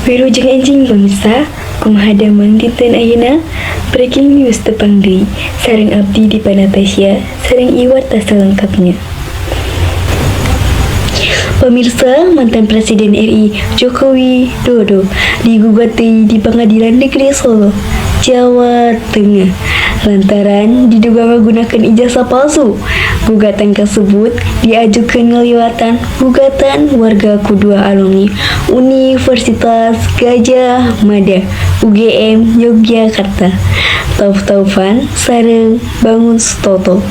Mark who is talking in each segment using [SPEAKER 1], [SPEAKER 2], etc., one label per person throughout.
[SPEAKER 1] Wilujeng enjing pemirsa, kumaha damang dinten ayeuna breaking news tepang deui sareng abdi Dipa Natasha sareng iwarta salengkapnya. Pemirsa, mantan Presiden RI Joko Widodo digugat di Pengadilan Negeri Solo, Jawa Tengah lantaran diduga menggunakan ijazah palsu. Gugatan tersebut diajukan ngeliwatan gugatan warga Kedua alumni Universitas Gadjah Mada UGM Yogyakarta, Taufan sareng Bangun Stoto.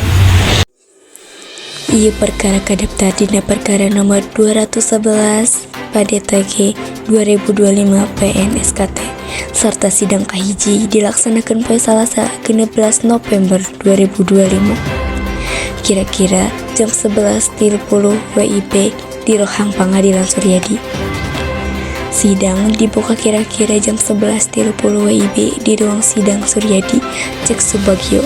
[SPEAKER 1] Ieu perkara kadaftar dina perkara nomor 211 PDTG 2025 PNSKT serta sidang kahiji dilaksanakan poe Salasa 16 November 2025. Kira-kira jam 11.30 WIB di Rohang Pengadilan Suryadi. Sidang dibuka kira-kira jam 11.30 WIB di ruang sidang Suryadi, cek Subagio,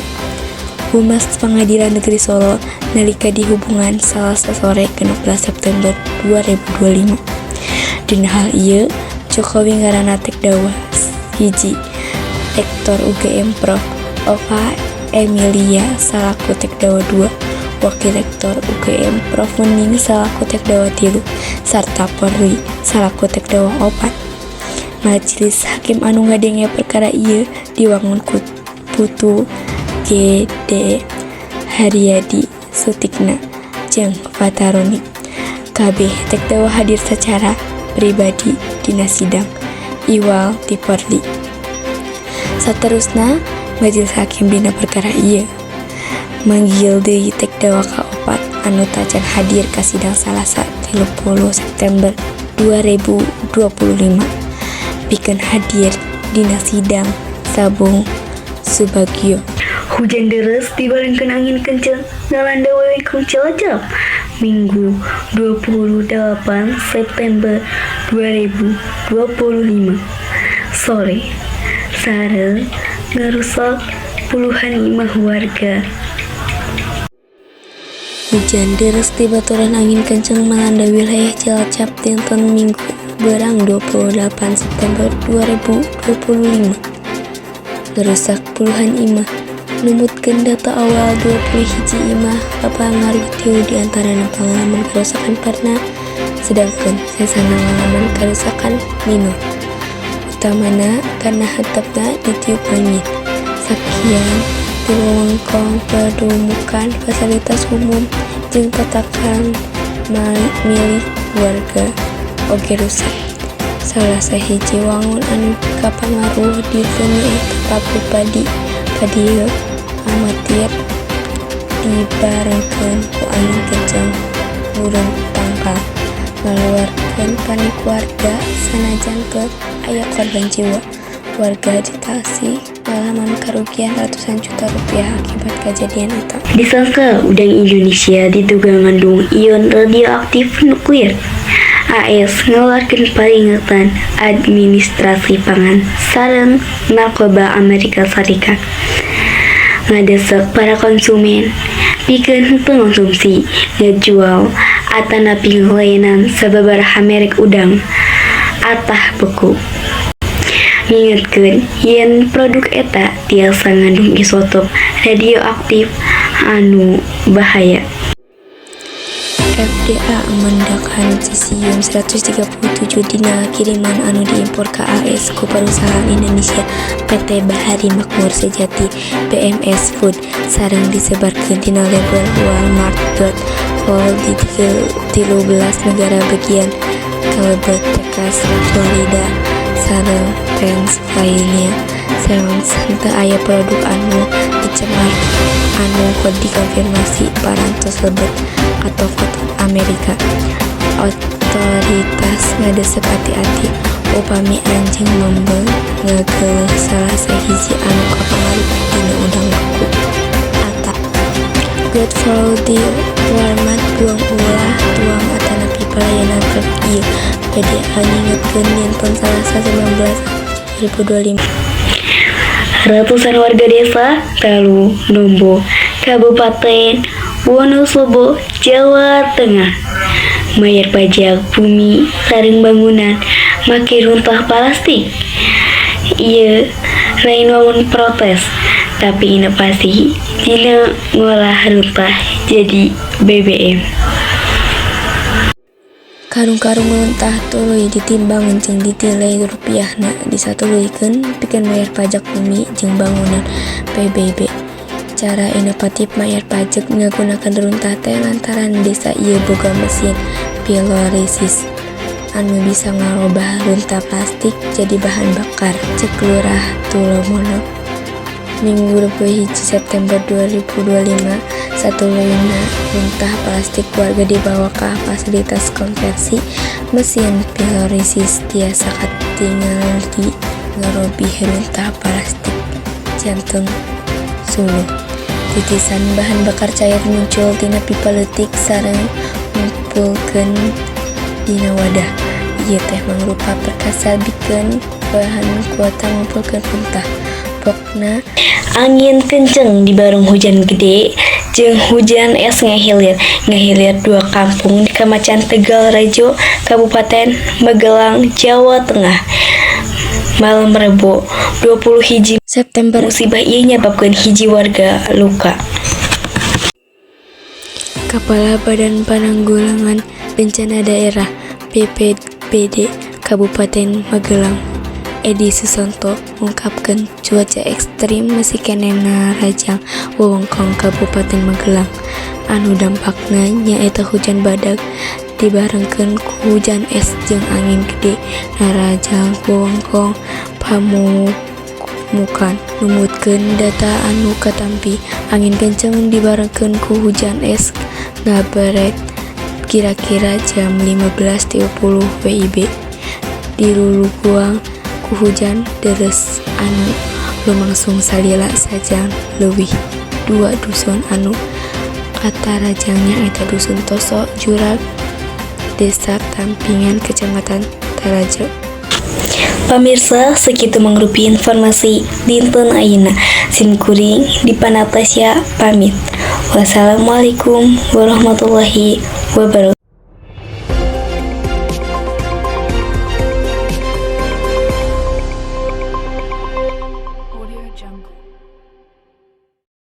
[SPEAKER 1] Humas Pengadilan Negeri Solo nalika dihubungan Salasa sore 16 September 2025. Dina hal ieu Jokowi ngaranna terdakwa hiji Rektor UGM Prof. Ova Emilia salaku terdakwa 2, Wakil Rektor UGM Prof. Mening salaku terdakwa 3, sarta Polri salaku terdakwa 4. Majelis Hakim anu ngadenge perkara ieu diwangun ku Putu G.D. Haryadi Sutikna jeung Fataroni. Kabeh terdakwa hadir secara pribadi dina sidang iwal ti Polri. Saterusna, Majelis Hakim dina perkara ieu manggil deui terdakwa kaopat anu tacan hadir ka sidang Salasa 30 September 2025 pikeun hadir dina sidang sabung Subagio. Hujan deras dibarengkeun angin kencang ngalanda wewe Cilacap Minggu 28 September 2025 sore sareng ngarusak puluhan imah warga. Hujan deras dibaturan angin kencang melanda wilayah Cilacap dinten Minggu berang 28 September 2025 ngerusak puluhan imah. Numutkeun data awal 21 imah kapangaruh tiu diantarana pengalaman kerusakan parna, sedangkan sisana ngalaman kerusakan minor. Utamana karena hatapna ditiup angin. Sakian di wewengkon padumukan fasilitas umum jeung tatakan milik warga oge rusak. Salah sahiji wangun anu kapangaruh dinten nyaeta Paku Padi amatir dibarengkeun ku angin kencang burung tangkal ngaluarkeun panik warga sanajan teu aya korban jiwa. Warga di Tasik ngalaman kerugian ratusan juta rupiah akibat kejadian eta. Disangka udang Indonesia diduga ngandung ion radioaktif nuklir. AS ngeluarkeun peringatan administrasi pangan sareng narkoba Amerika Serikat ngadesak para konsumen pikeun henteu konsumsi, ngejual atanapi ngelayanan sababaraha merek udang atah beku. Ngingetkeun yen produk eta tiasa ngandung isotop radioaktif anu bahaya. FDA mendakan cesium 137 dina kiriman anu diimpor ka AS ku perusahaan Indonesia PT Bahari Makmur Sejati BMS Food sareng disebarkeun dina label Walmart.co di 13 negara bagian kalebet Texas, Florida sareng Pennsylvania. Sarta aya produk anu dicemar anu dikonfirmasi parantos lebet ka toko Amerika. Otoritas ngadesak hati-hati upami anjing membeng ngageuleuh salah sahiji anu kapangaruh dina udang beku. Ata Good for the Walmart buang ulah tuang atanapi pelayanan truk ieu PDA ngingetkeun dinten Salasa 19 2025. Ratusan warga desa Talu Nombo, Kabupaten Wonosobo, Jawa Tengah, bayar pajak bumi sareng bangunan
[SPEAKER 2] make runtah plastik. Ieu lain wamun protes, tapi inovasi dina ngolah runtah jadi BBM.
[SPEAKER 1] Karung-karung runtah tuluy ditimbang jeung ditilai rupiahna disatuluykeun pikeun mayar pajak bumi jeung bangunan PBB. Cara inovatif mayar pajak ngagunakeun runtah teh lantaran desa ieu boga mesin pirolysis anu bisa ngarobah runtah plastik jadi bahan bakar, cek Lurah Tulomono. Minggu 21 September 2025, satuluyna runtah plastik warga dibawa ke fasilitas konversi mesin pirolysis tiasa katinggal di ngarobih runtah plastik jantung Sulu. Titisan bahan bakar cair muncul tina pipa leutik sareng ngumpulkeun dina wadah. Ieu teh mangrupa perkasa bikeun bahan kuota ngumpulkeun runtah. Pokna
[SPEAKER 2] Angin kenceng di barung hujan gede jeung hujan es ngahilir dua kampung di Kecamatan Tegalrejo, Kabupaten Magelang, Jawa Tengah. Malam Rebo 21 September musibah ieu nyababkeun hiji warga luka.
[SPEAKER 1] Kepala Badan Penanggulangan Bencana Daerah BPBD Kabupaten Magelang Edi Susanto mengungkapkan cuaca ekstrim masih keneh narajang wewengkon Kabupaten Magelang anu dampakna nyaeta hujan badak dibarengkeun ku hujan es jeung angin gede narajang wewengkon Pamukan. Numutkeun data anu katampi angin kenceng dibarengkeun ku hujan es ngabarek kira-kira jam 15.30 WIB diluluguang ku hujan deres anu lumangsung salila sajang leuwih 2 dusun anu katarajangnya eta dusun Toso Jurag Desa Tampingan Kecamatan Tarajo.
[SPEAKER 2] Pamirsa, sekitu mangrupi informasi dinten ayeuna. Sim kuring Dipa Natasha pamit. Wassalamualaikum warahmatullahi wabarakatuh.